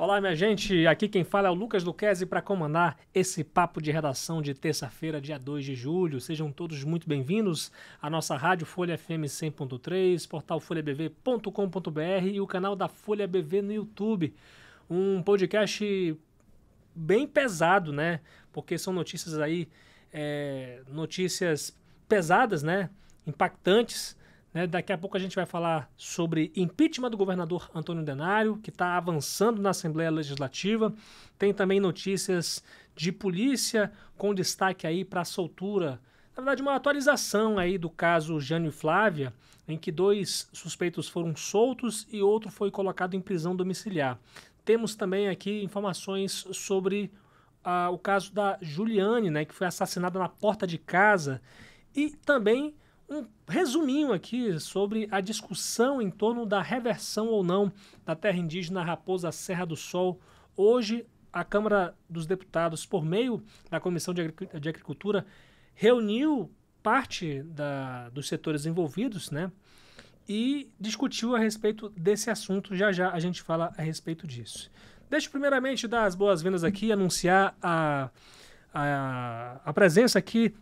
Olá, minha gente. Aqui quem fala é o Lucas Luquezzi para comandar esse papo de redação de terça-feira, dia 2 de julho. Sejam todos muito bem-vindos à nossa rádio Folha FM 100.3, portal folhabv.com.br e o canal da Folha BV no YouTube. Um podcast bem pesado, né? Porque são notícias aí, notícias pesadas, né? Impactantes. Daqui a pouco a gente vai falar sobre impeachment do governador Antônio Denário, que está avançando na Assembleia Legislativa. Tem também notícias de polícia, com destaque aí para a soltura, na verdade uma atualização aí do caso Jânio e Flávia, em que 2 suspeitos foram soltos e outro foi colocado em prisão domiciliar. Temos também aqui informações sobre o caso da Juliane, né, que foi assassinada na porta de casa, e também um resuminho aqui sobre a discussão em torno da reversão ou não da terra indígena Raposa Serra do Sol. Hoje, a Câmara dos Deputados, por meio da Comissão de Agricultura, reuniu parte dos setores envolvidos, né, e discutiu a respeito desse assunto. Já já a gente fala a respeito disso. Deixa eu primeiramente dar as boas-vindas aqui e anunciar a presença aqui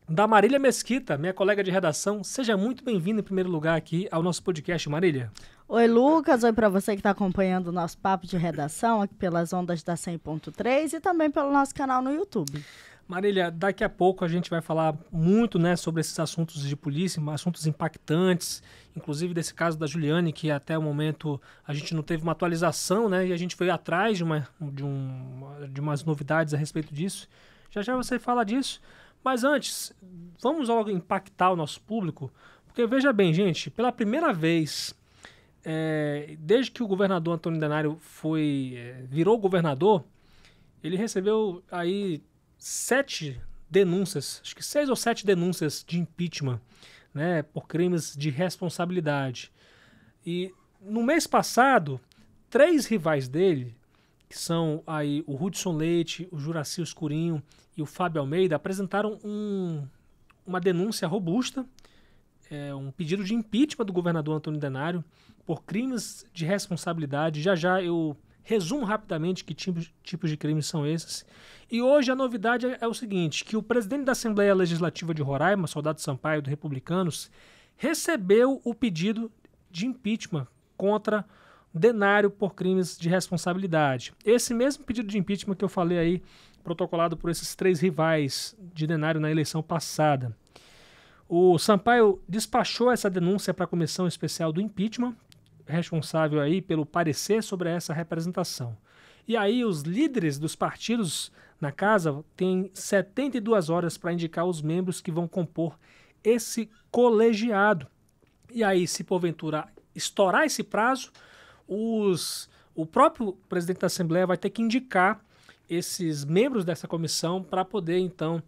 da Marília Mesquita, minha colega de redação. Seja muito bem-vinda em primeiro lugar aqui ao nosso podcast, Marília. Oi, Lucas. Oi para você que está acompanhando o nosso papo de redação aqui pelas ondas da 100.3 e também pelo nosso canal no YouTube. Marília, daqui a pouco a gente vai falar muito, né, sobre esses assuntos de polícia, assuntos impactantes, inclusive desse caso da Juliane, que até o momento a gente não teve uma atualização, né, e a gente foi atrás de umas novidades a respeito disso. Já já você fala disso. Mas antes, vamos logo impactar o nosso público, porque veja bem, gente, pela primeira vez, desde que o governador Antônio Denário virou governador, ele recebeu aí 7 denúncias, acho que 6 ou 7 denúncias de impeachment, né, por crimes de responsabilidade. E no mês passado, 3 rivais dele, que são aí o Hudson Leite, o Juracy Escurinho e o Fábio Almeida, apresentaram uma denúncia robusta, um pedido de impeachment do governador Antônio Denário por crimes de responsabilidade. Já já eu resumo rapidamente que tipos de crimes são esses. E hoje a novidade é o seguinte, que o presidente da Assembleia Legislativa de Roraima, Soldado Sampaio, do Republicanos, recebeu o pedido de impeachment contra Denário por crimes de responsabilidade. Esse mesmo pedido de impeachment que eu falei aí, protocolado por esses 3 rivais de Denário na eleição passada. O Sampaio despachou essa denúncia para a Comissão Especial do Impeachment, responsável aí pelo parecer sobre essa representação. E aí os líderes dos partidos na casa têm 72 horas para indicar os membros que vão compor esse colegiado. E aí, se porventura estourar esse prazo, o próprio presidente da Assembleia vai ter que indicar esses membros dessa comissão para poder, então,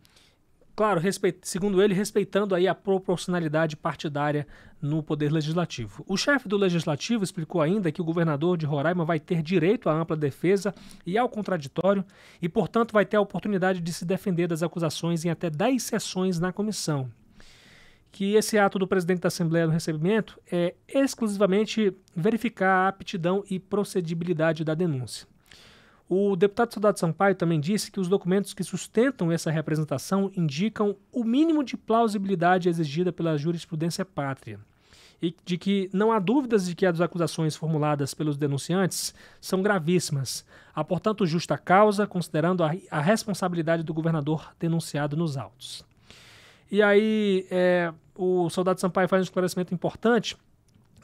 claro, segundo ele, respeitando aí a proporcionalidade partidária no Poder Legislativo. O chefe do Legislativo explicou ainda que o governador de Roraima vai ter direito à ampla defesa e ao contraditório e, portanto, vai ter a oportunidade de se defender das acusações em até 10 sessões na comissão. Que esse ato do presidente da Assembleia no recebimento é exclusivamente verificar a aptidão e procedibilidade da denúncia. O deputado Soldado Sampaio também disse que os documentos que sustentam essa representação indicam o mínimo de plausibilidade exigida pela jurisprudência pátria e de que não há dúvidas de que as acusações formuladas pelos denunciantes são gravíssimas. Há, portanto, justa causa, considerando a responsabilidade do governador denunciado nos autos. E aí, o Soldado Sampaio faz um esclarecimento importante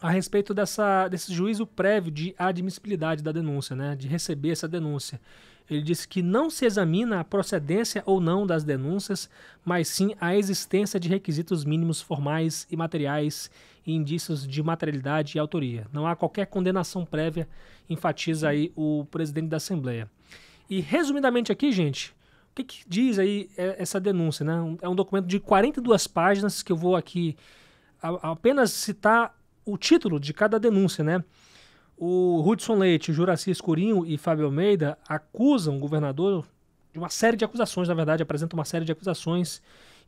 a respeito desse juízo prévio de admissibilidade da denúncia, né, de receber essa denúncia. Ele disse que não se examina a procedência ou não das denúncias, mas sim a existência de requisitos mínimos formais e materiais e indícios de materialidade e autoria. Não há qualquer condenação prévia, enfatiza aí o presidente da Assembleia. E, resumidamente aqui, gente, o que diz aí essa denúncia, né? É um documento de 42 páginas que eu vou aqui apenas citar o título de cada denúncia, né? O Hudson Leite, o Juracy Escurinho e Fábio Almeida acusam o governador de uma série de acusações, na verdade, apresentam uma série de acusações,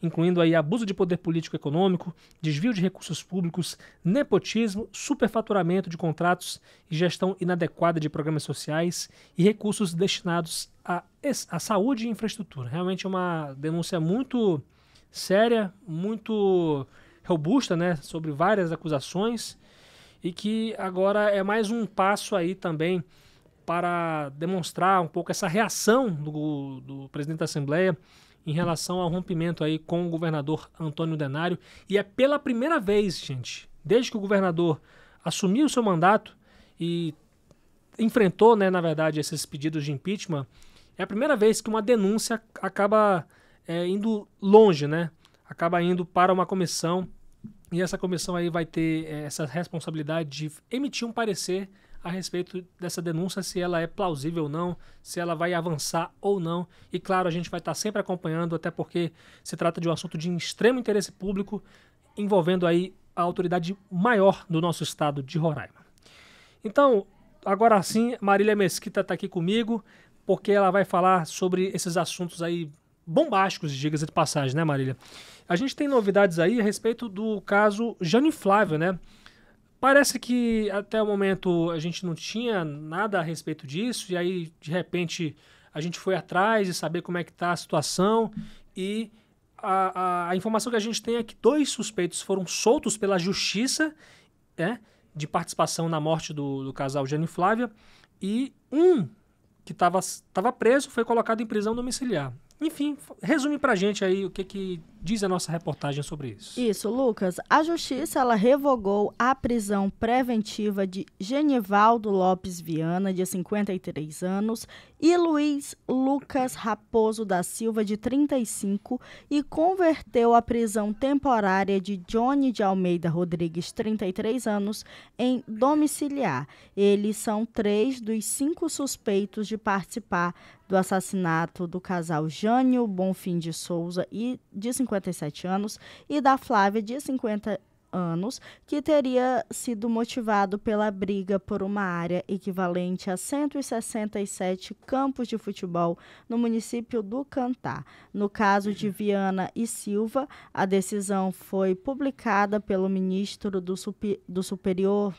incluindo aí abuso de poder político e econômico, desvio de recursos públicos, nepotismo, superfaturamento de contratos e gestão inadequada de programas sociais e recursos destinados à saúde e infraestrutura. Realmente é uma denúncia muito séria, muito robusta, né, sobre várias acusações, e que agora é mais um passo aí também para demonstrar um pouco essa reação do presidente da Assembleia em relação ao rompimento aí com o governador Antônio Denário. E é pela primeira vez, gente, desde que o governador assumiu o seu mandato e enfrentou, né, na verdade, esses pedidos de impeachment, é a primeira vez que uma denúncia acaba indo longe, né? Acaba indo para uma comissão, e essa comissão aí vai ter essa responsabilidade de emitir um parecer a respeito dessa denúncia, se ela é plausível ou não, se ela vai avançar ou não. E claro, a gente vai estar sempre acompanhando, até porque se trata de um assunto de extremo interesse público, envolvendo aí a autoridade maior do nosso estado de Roraima. Então, agora sim, Marília Mesquita está aqui comigo, porque ela vai falar sobre esses assuntos aí bombásticos, diga-se de passagem, né, Marília? A gente tem novidades aí a respeito do caso Jânio Flávio, né? Parece que até o momento a gente não tinha nada a respeito disso, e aí, de repente, a gente foi atrás de saber como é que está a situação, e a informação que a gente tem é que 2 suspeitos foram soltos pela justiça, de participação na morte do casal Jânio Flávia, e um que estava preso foi colocado em prisão domiciliar. Enfim, resume pra gente aí o que diz a nossa reportagem sobre isso. Isso, Lucas. A Justiça ela revogou a prisão preventiva de Genivaldo Lopes Viana, de 53 anos, e Luiz Lucas Raposo da Silva, de 35, e converteu a prisão temporária de Johnny de Almeida Rodrigues, 33 anos, em domiciliar. Eles são 3 dos 5 suspeitos de participar do assassinato do casal Jânio Bonfim de Souza, de 57 anos, e da Flávia, de 50 anos, que teria sido motivado pela briga por uma área equivalente a 167 campos de futebol no município do Cantá. No caso de Viana e Silva, a decisão foi publicada pelo ministro do Superior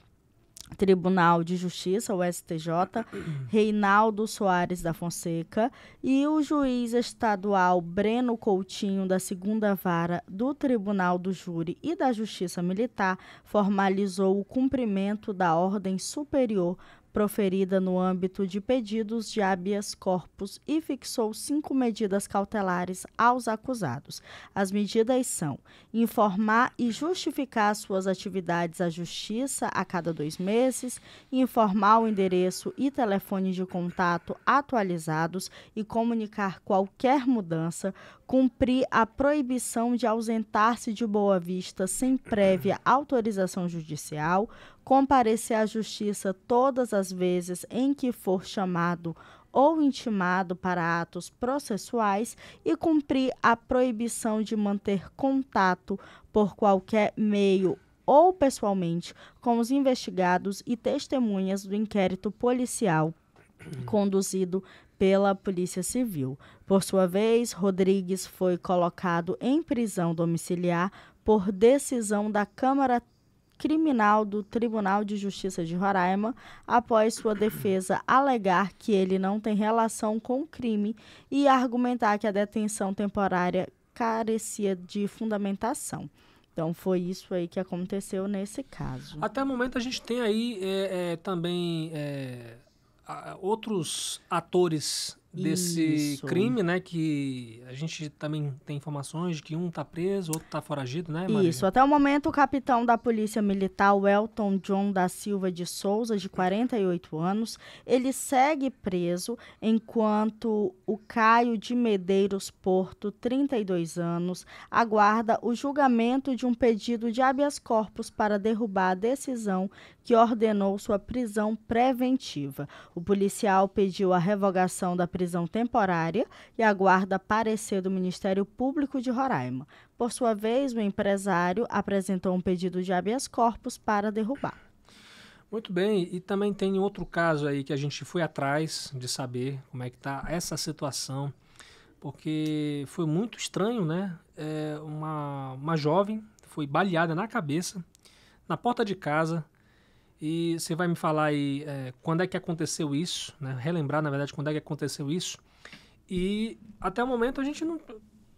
Tribunal de Justiça, o STJ, Reinaldo Soares da Fonseca, e o juiz estadual Breno Coutinho, da 2ª Vara do Tribunal do Júri e da Justiça Militar, formalizou o cumprimento da ordem superior proferida no âmbito de pedidos de habeas corpus e fixou 5 medidas cautelares aos acusados. As medidas são: informar e justificar suas atividades à Justiça a cada 2 meses, informar o endereço e telefone de contato atualizados e comunicar qualquer mudança, cumprir a proibição de ausentar-se de Boa Vista sem prévia autorização judicial, comparecer à Justiça todas as vezes em que for chamado ou intimado para atos processuais e cumprir a proibição de manter contato por qualquer meio ou pessoalmente com os investigados e testemunhas do inquérito policial conduzido pela Polícia Civil. Por sua vez, Rodrigues foi colocado em prisão domiciliar por decisão da Câmara Criminal do Tribunal de Justiça de Roraima, após sua defesa alegar que ele não tem relação com o crime e argumentar que a detenção temporária carecia de fundamentação. Então, foi isso aí que aconteceu nesse caso. Até o momento, a gente tem aí também outros atores desse crime, né? Que a gente também tem informações de que um está preso, outro está foragido, né, Marília? Isso. Até o momento, o capitão da Polícia Militar, Welton John da Silva de Souza, de 48 anos, ele segue preso, enquanto o Caio de Medeiros Porto, 32 anos, aguarda o julgamento de um pedido de habeas corpus para derrubar a decisão que ordenou sua prisão preventiva. O policial pediu a revogação da prisão temporária e aguarda parecer do Ministério Público de Roraima. Por sua vez, o empresário apresentou um pedido de habeas corpus para derrubar. Muito bem, e também tem outro caso aí que a gente foi atrás de saber como é que está essa situação, porque foi muito estranho, né? uma jovem foi baleada na cabeça, na porta de casa. E você vai me falar aí quando é que aconteceu isso, né? Relembrar, na verdade, quando é que aconteceu isso. E até o momento a gente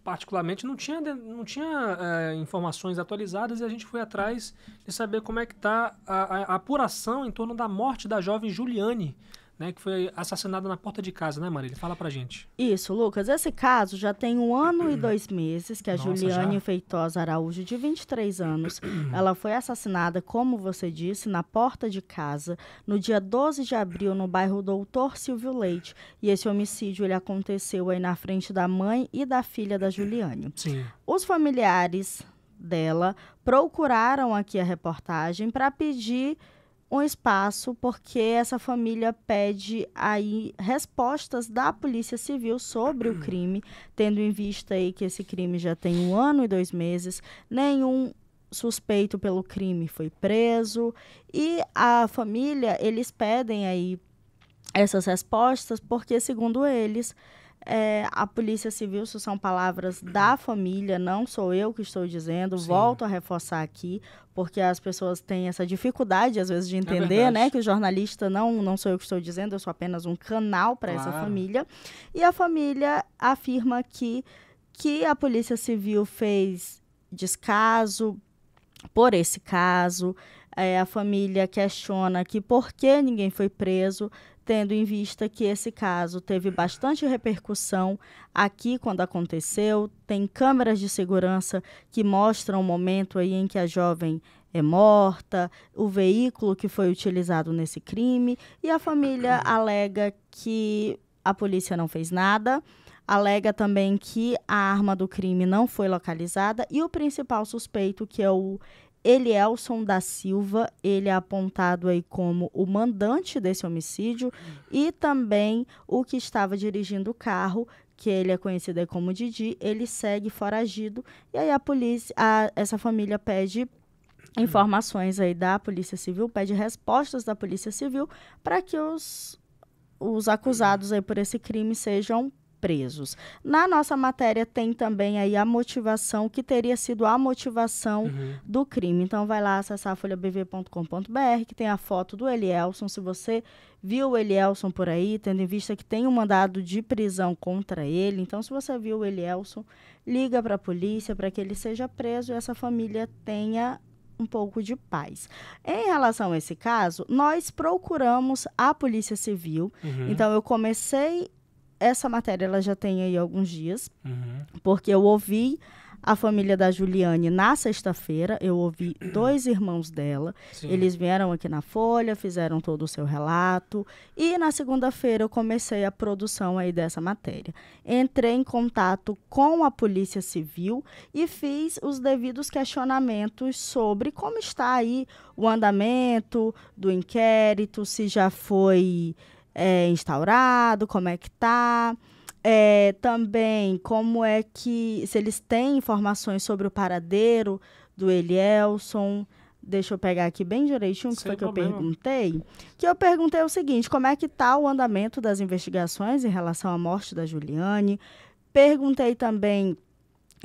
particularmente não tinha informações atualizadas, e a gente foi atrás de saber como é que está a apuração em torno da morte da jovem Juliane, né, que foi assassinada na porta de casa, né, Marília? Fala pra gente. Isso, Lucas. Esse caso já tem 1 ano e 2 meses que a Nossa, Juliane já? Feitosa Araújo, de 23 anos, ela foi assassinada, como você disse, na porta de casa, no dia 12 de abril, no bairro Doutor Silvio Leite. E esse homicídio ele aconteceu aí na frente da mãe e da filha da Juliane. Sim. Os familiares dela procuraram aqui a reportagem para pedir um espaço, porque essa família pede aí respostas da Polícia Civil sobre o crime, tendo em vista aí que esse crime já tem 1 ano e 2 meses, nenhum suspeito pelo crime foi preso, e a família, eles pedem aí essas respostas porque, segundo eles, a Polícia Civil, isso são palavras da família, não sou eu que estou dizendo, Sim. volto a reforçar aqui, porque as pessoas têm essa dificuldade, às vezes, de entender, verdade. né, que o jornalista não sou eu que estou dizendo, eu sou apenas um canal para essa Claro. família. E a família afirma que a Polícia Civil fez descaso por esse caso. A família questiona que por que ninguém foi preso, tendo em vista que esse caso teve bastante repercussão aqui quando aconteceu. Tem câmeras de segurança que mostram o momento aí em que a jovem é morta, o veículo que foi utilizado nesse crime, e a família alega que a polícia não fez nada, alega também que a arma do crime não foi localizada, e o principal suspeito, que é o Elielson da Silva, ele é apontado aí como o mandante desse homicídio e também o que estava dirigindo o carro, que ele é conhecido aí como Didi, ele segue foragido. E aí a polícia, essa família pede informações aí da Polícia Civil, pede respostas da Polícia Civil para que os acusados aí por esse crime sejam presos. Na nossa matéria tem também aí a motivação, que teria sido a motivação do crime. Então vai lá acessar folhabv.com.br, que tem a foto do Elielson. Se você viu o Elielson por aí, tendo em vista que tem um mandado de prisão contra ele, então se você viu o Elielson, liga para a polícia para que ele seja preso e essa família tenha um pouco de paz. Em relação a esse caso, nós procuramos a Polícia Civil. Então eu comecei essa matéria, ela já tem aí alguns dias, porque eu ouvi a família da Juliane na sexta-feira, eu ouvi 2 irmãos dela. Sim. Eles vieram aqui na Folha, fizeram todo o seu relato, e na segunda-feira eu comecei a produção aí dessa matéria. Entrei em contato com a Polícia Civil e fiz os devidos questionamentos sobre como está aí o andamento do inquérito, se já foi instaurado, como é que está, também como é que, se eles têm informações sobre o paradeiro do Elielson. Deixa eu pegar aqui bem direitinho o que foi que eu perguntei. Que eu perguntei o seguinte: como é que está o andamento das investigações em relação à morte da Juliane? Perguntei também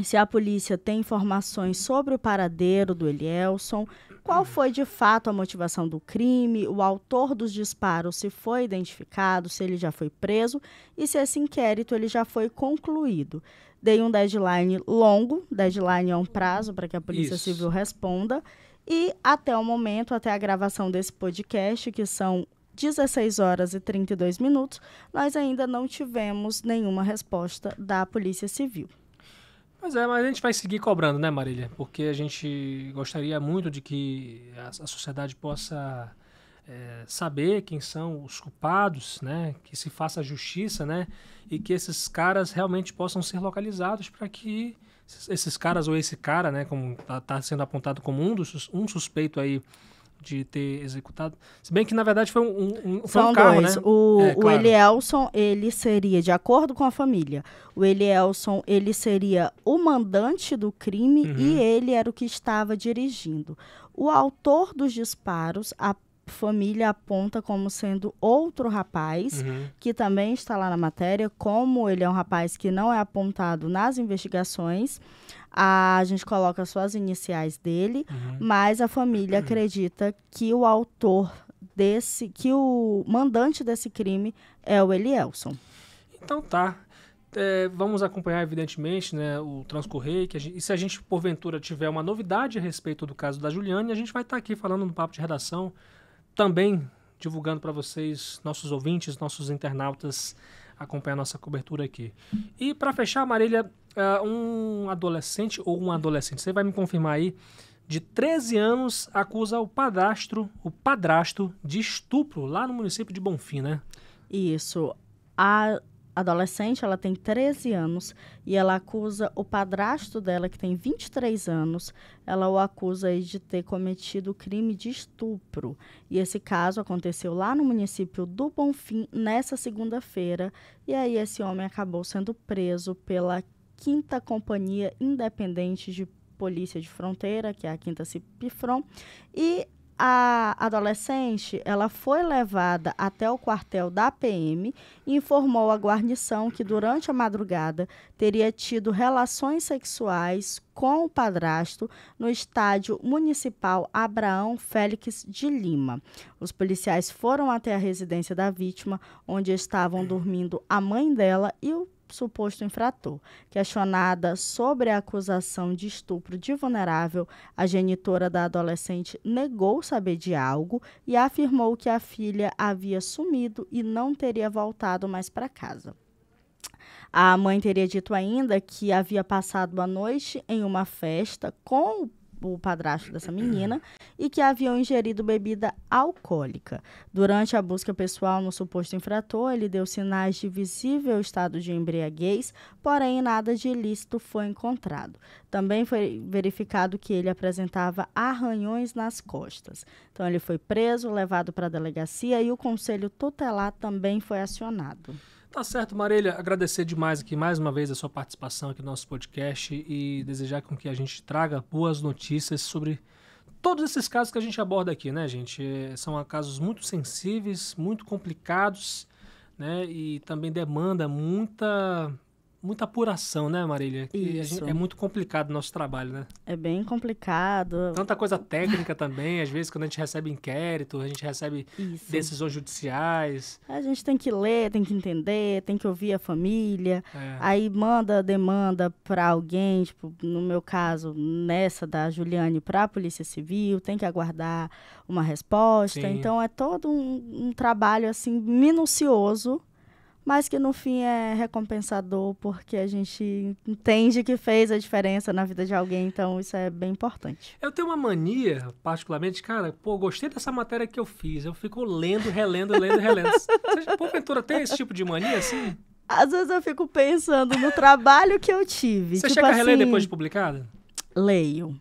se a polícia tem informações sobre o paradeiro do Elielson, qual foi de fato a motivação do crime, o autor dos disparos, se foi identificado, se ele já foi preso e se esse inquérito ele já foi concluído. Dei um deadline longo, deadline é um prazo para que a Polícia Civil responda, e até o momento, até a gravação desse podcast, que são 16 horas e 32 minutos, nós ainda não tivemos nenhuma resposta da Polícia Civil. Mas a gente vai seguir cobrando, né, Marília? Porque a gente gostaria muito de que a sociedade possa saber quem são os culpados, né? Que se faça justiça, né? E que esses caras realmente possam ser localizados para que esses caras, ou esse cara, né, como está sendo apontado como um suspeito aí de ter executado. Se bem que, na verdade, foi um carro, dois, né? O Elielson, ele seria, de acordo com a família, o Elielson, ele seria o mandante do crime e ele era o que estava dirigindo. O autor dos disparos, a família aponta como sendo outro rapaz, que também está lá na matéria, como ele é um rapaz que não é apontado nas investigações. A gente coloca só as iniciais dele, mas a família acredita que o autor que o mandante desse crime é o Elielson. Então tá. Vamos acompanhar, evidentemente, né, o transcorrer, e se a gente, porventura, tiver uma novidade a respeito do caso da Juliane, a gente vai estar aqui falando no Papo de Redação, também divulgando para vocês, nossos ouvintes, nossos internautas, acompanhar a nossa cobertura aqui. E para fechar, Marília, um adolescente ou uma adolescente, você vai me confirmar aí, de 13 anos, acusa o padrasto de estupro lá no município de Bonfim, né? Isso. A adolescente, ela tem 13 anos e ela acusa o padrasto dela, que tem 23 anos, ela o acusa aí de ter cometido o crime de estupro. E esse caso aconteceu lá no município do Bonfim, nessa segunda-feira, e aí esse homem acabou sendo preso pela 5ª Companhia Independente de Polícia de Fronteira, que é a 5ª CIPIFRON, e a adolescente, ela foi levada até o quartel da PM e informou à guarnição que durante a madrugada teria tido relações sexuais com o padrasto no estádio municipal Abraão Félix de Lima. Os policiais foram até a residência da vítima, onde estavam dormindo a mãe dela e o suposto infrator. Questionada sobre a acusação de estupro de vulnerável, a genitora da adolescente negou saber de algo e afirmou que a filha havia sumido e não teria voltado mais para casa. A mãe teria dito ainda que havia passado a noite em uma festa com o padrasto dessa menina e que haviam ingerido bebida alcoólica. Durante a busca pessoal no suposto infrator, ele deu sinais de visível estado de embriaguez, porém nada de ilícito foi encontrado. Também foi verificado que ele apresentava arranhões nas costas. Então ele foi preso, levado para a delegacia e o conselho tutelar também foi acionado. Tá certo, Marília. Agradecer demais aqui mais uma vez a sua participação aqui no nosso podcast e desejar com que a gente traga boas notícias sobre todos esses casos que a gente aborda aqui, né, gente? São casos muito sensíveis, muito complicados, né? E também demanda muita apuração, né, Marília? Isso. É muito complicado o nosso trabalho, né? É bem complicado. Tanta coisa técnica também, às vezes quando a gente recebe inquérito, a gente recebe decisões judiciais. A gente tem que ler, tem que entender, tem que ouvir a família. Aí manda demanda para alguém, tipo, no meu caso, nessa da Juliane, para a Polícia Civil, tem que aguardar uma resposta. Sim. Então é todo um trabalho assim minucioso, mas que no fim é recompensador, porque a gente entende que fez a diferença na vida de alguém, então isso é bem importante. Eu tenho uma mania, particularmente, cara, gostei dessa matéria que eu fiz, eu fico lendo, relendo. Você, porventura, tem esse tipo de mania, assim? Às vezes eu fico pensando no trabalho que eu tive. Você tipo chega a reler assim, depois de publicado? Leio.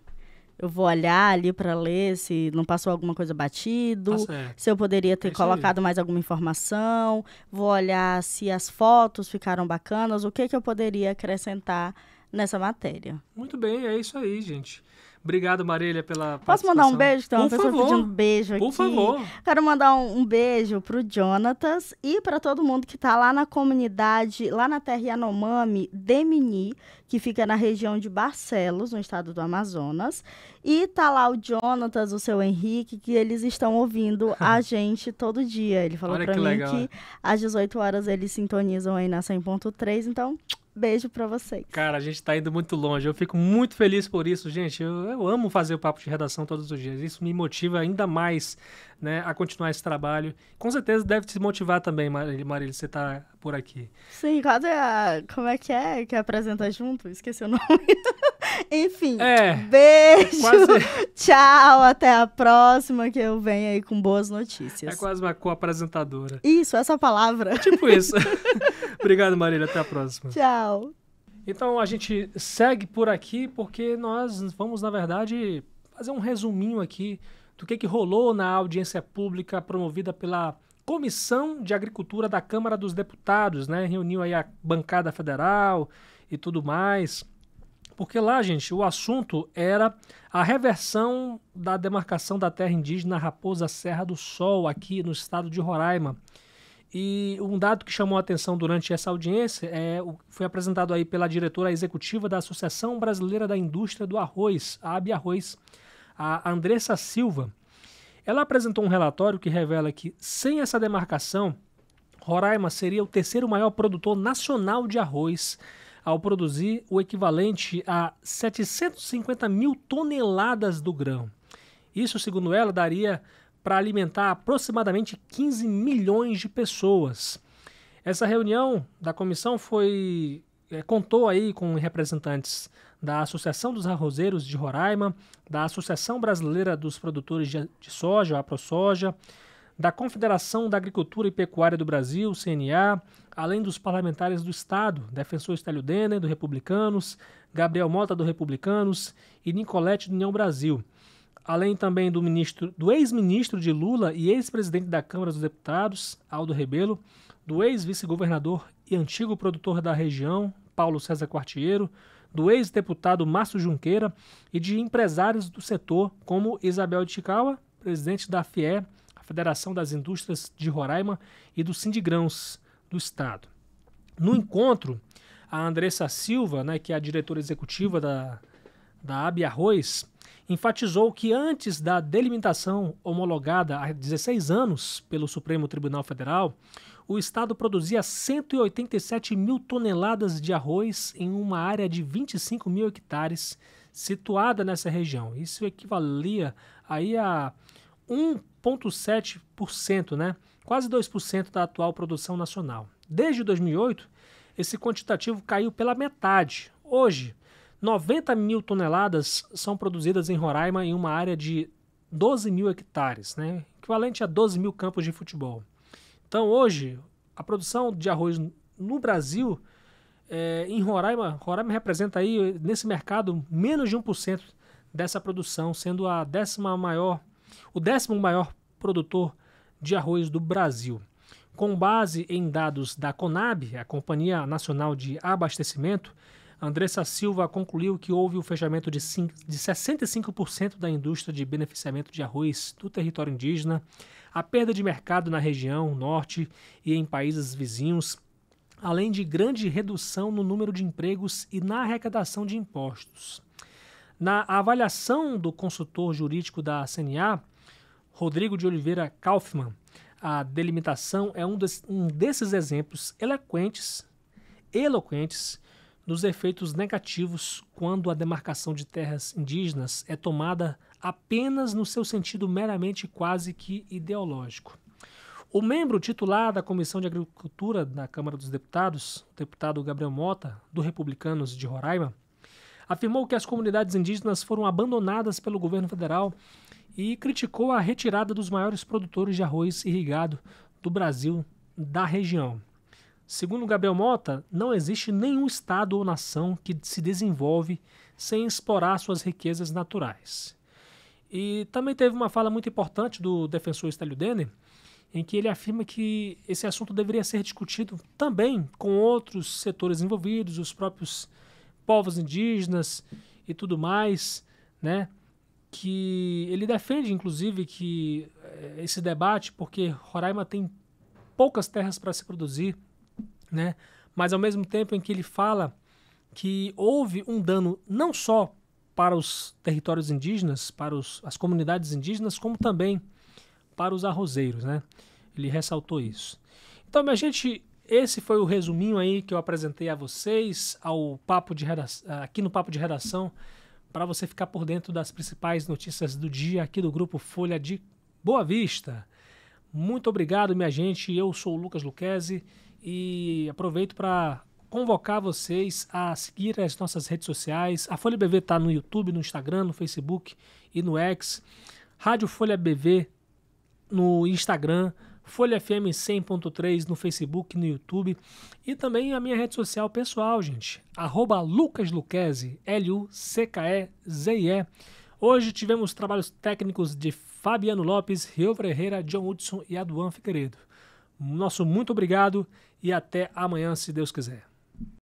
Eu vou olhar ali para ler se não passou alguma coisa batido, se eu poderia ter colocado mais alguma informação. Vou olhar se as fotos ficaram bacanas, o que eu poderia acrescentar nessa matéria. Muito bem, é isso aí, gente. Obrigado, Marília, pela participação. Posso mandar um beijo? Então, por favor, pedindo beijo aqui. Por favor. Quero mandar um beijo pro Jonatas e para todo mundo que tá lá na comunidade, lá na terra Yanomami, Demini, que fica na região de Barcelos, no estado do Amazonas. E tá lá o Jonatas, o seu Henrique, que eles estão ouvindo a gente todo dia. Ele falou para mim legal, que às 18 horas eles sintonizam aí na 100.3, então beijo pra vocês. Cara, a gente tá indo muito longe. Eu fico muito feliz por isso, gente. Eu amo fazer o Papo de Redação todos os dias. Isso me motiva ainda mais, né, a continuar esse trabalho. Com certeza deve te motivar também, Marília, você tá por aqui. Sim, quase como é que apresenta junto? Esqueci o nome. Enfim, beijo, tchau, até a próxima, que eu venho aí com boas notícias. É quase uma co-apresentadora. Isso, essa palavra. Tipo isso. Obrigado, Marília, até a próxima. Tchau. Então a gente segue por aqui porque nós vamos, na verdade, fazer um resuminho aqui do que rolou na audiência pública promovida pela Comissão de Agricultura da Câmara dos Deputados, né? Reuniu aí a bancada federal e tudo mais. Porque lá, gente, o assunto era a reversão da demarcação da terra indígena Raposa Serra do Sol, aqui no estado de Roraima. E um dado que chamou a atenção durante essa audiência foi apresentado aí pela diretora executiva da Associação Brasileira da Indústria do Arroz, a ABArroz, a Andressa Silva. Ela apresentou um relatório que revela que, sem essa demarcação, Roraima seria o terceiro maior produtor nacional de arroz, ao produzir o equivalente a 750 mil toneladas do grão. Isso, segundo ela, daria para alimentar aproximadamente 15 milhões de pessoas. Essa reunião da comissão contou aí com representantes da Associação dos Arrozeiros de Roraima, da Associação Brasileira dos Produtores de Soja, a AproSoja, da Confederação da Agricultura e Pecuária do Brasil, CNA, além dos parlamentares do Estado, defensor Stélio Denner, do Republicanos, Gabriel Mota, do Republicanos, e Nicolete, do União Brasil. Além também do ex-ministro de Lula e ex-presidente da Câmara dos Deputados, Aldo Rebelo, do ex-vice-governador e antigo produtor da região, Paulo César Quartiero, do ex-deputado Márcio Junqueira e de empresários do setor, como Isabel Ichikawa, presidente da FIE, a Federação das Indústrias de Roraima, e do Sindigrãos do Estado. No encontro, a Andressa Silva, que é a diretora executiva da ABArroz, enfatizou que antes da delimitação homologada há 16 anos pelo Supremo Tribunal Federal, o Estado produzia 187 mil toneladas de arroz em uma área de 25 mil hectares situada nessa região. Isso equivalia aí a 1,7%, quase 2% da atual produção nacional. Desde 2008, esse quantitativo caiu pela metade. Hoje, 90 mil toneladas são produzidas em Roraima em uma área de 12 mil hectares, equivalente a 12 mil campos de futebol. Então, hoje, a produção de arroz no Brasil, em Roraima representa aí, nesse mercado, menos de 1% dessa produção, sendo o 10º maior produtor de arroz do Brasil. Com base em dados da Conab, a Companhia Nacional de Abastecimento, Andressa Silva concluiu que houve o fechamento de 65% da indústria de beneficiamento de arroz do território indígena, a perda de mercado na região norte e em países vizinhos, além de grande redução no número de empregos e na arrecadação de impostos. Na avaliação do consultor jurídico da CNA, Rodrigo de Oliveira Kaufmann, a delimitação é um desses exemplos eloquentes dos efeitos negativos quando a demarcação de terras indígenas é tomada apenas no seu sentido meramente quase que ideológico. O membro titular da Comissão de Agricultura da Câmara dos Deputados, o deputado Gabriel Mota, do Republicanos de Roraima, afirmou que as comunidades indígenas foram abandonadas pelo governo federal e criticou a retirada dos maiores produtores de arroz irrigado do Brasil da região. Segundo Gabriel Mota, não existe nenhum estado ou nação que se desenvolve sem explorar suas riquezas naturais. E também teve uma fala muito importante do defensor Stélio Denner, em que ele afirma que esse assunto deveria ser discutido também com outros setores envolvidos, os próprios povos indígenas e tudo mais, que ele defende, inclusive, que esse debate, porque Roraima tem poucas terras para se produzir, mas ao mesmo tempo em que ele fala que houve um dano não só para os territórios indígenas, para as comunidades indígenas, como também para os arrozeiros, Ele ressaltou isso. Então, minha gente, esse foi o resuminho aí que eu apresentei a vocês aqui no Papo de Redação, para você ficar por dentro das principais notícias do dia aqui do Grupo Folha de Boa Vista. Muito obrigado, minha gente. Eu sou o Lucas Lucchesi e aproveito para convocar vocês a seguir as nossas redes sociais. A Folha BV está no YouTube, no Instagram, no Facebook e no X. Rádio Folha BV no Instagram, Folha FM 100.3 no Facebook e no YouTube. E também a minha rede social pessoal, gente. @LucasLuchesi, LUCKEZIE. Hoje tivemos trabalhos técnicos de Fabiano Lopes, Rio Ferreira, John Hudson e Aduan Figueiredo. Nosso muito obrigado e até amanhã, se Deus quiser.